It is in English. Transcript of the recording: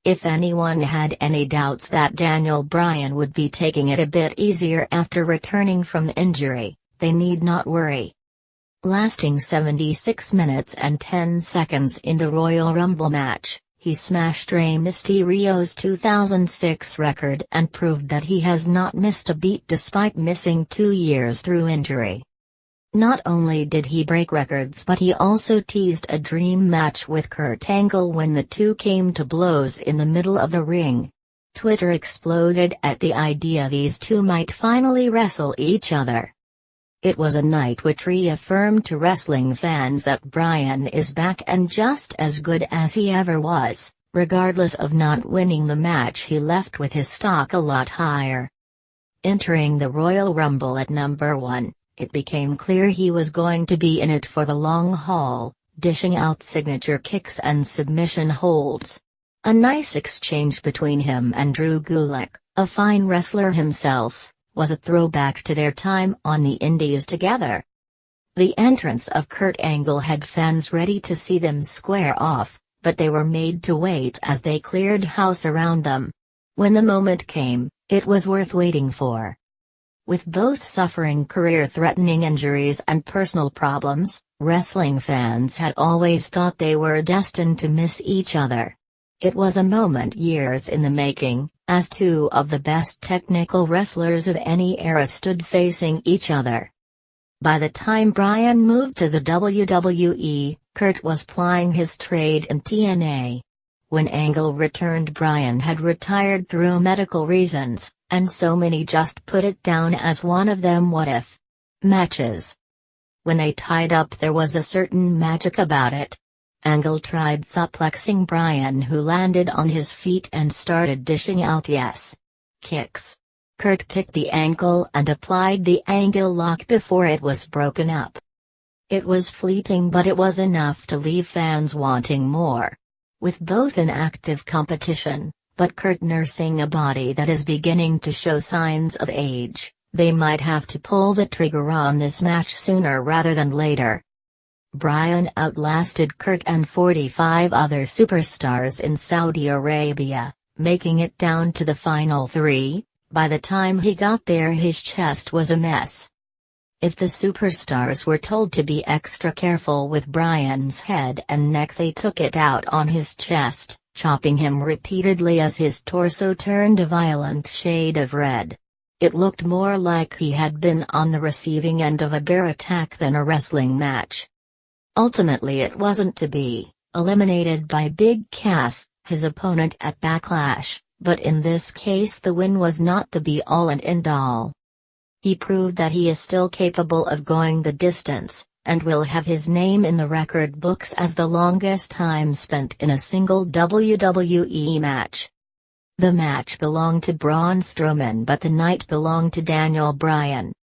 If anyone had any doubts that Daniel Bryan would be taking it a bit easier after returning from injury, they need not worry. Lasting 76 minutes and 10 seconds in the Royal Rumble match, he smashed Rey Mysterio's 2006 record and proved that he has not missed a beat despite missing 2 years through injury. Not only did he break records, but he also teased a dream match with Kurt Angle when the two came to blows in the middle of the ring. Twitter exploded at the idea these two might finally wrestle each other. It was a night which reaffirmed to wrestling fans that Bryan is back and just as good as he ever was. Regardless of not winning the match, he left with his stock a lot higher. Entering the Royal Rumble at number 1, it became clear he was going to be in it for the long haul, dishing out signature kicks and submission holds. A nice exchange between him and Drew Gulak, a fine wrestler himself, was a throwback to their time on the Indies together. The entrance of Kurt Angle had fans ready to see them square off, but they were made to wait as they cleared house around them. When the moment came, it was worth waiting for. With both suffering career-threatening injuries and personal problems, wrestling fans had always thought they were destined to miss each other. It was a moment years in the making, as two of the best technical wrestlers of any era stood facing each other. By the time Bryan moved to the WWE, Kurt was plying his trade in TNA. When Angle returned, Bryan had retired through medical reasons, and so many just put it down as one of them what-if matches. When they tied up, there was a certain magic about it. Angle tried suplexing Bryan, who landed on his feet and started dishing out kicks. Kurt picked the ankle and applied the Angle lock before it was broken up. It was fleeting, but it was enough to leave fans wanting more. With both in active competition, but Kurt nursing a body that is beginning to show signs of age, they might have to pull the trigger on this match sooner rather than later. Bryan outlasted Kurt and 45 other superstars in Saudi Arabia, making it down to the final 3. By the time he got there, his chest was a mess. If the superstars were told to be extra careful with Bryan's head and neck, they took it out on his chest, chopping him repeatedly as his torso turned a violent shade of red. It looked more like he had been on the receiving end of a bear attack than a wrestling match. Ultimately, it wasn't to be, eliminated by Big Cass, his opponent at Backlash, but in this case the win was not the be-all and end-all. He proved that he is still capable of going the distance, and will have his name in the record books as the longest time spent in a single WWE match. The match belonged to Braun Strowman, but the night belonged to Daniel Bryan.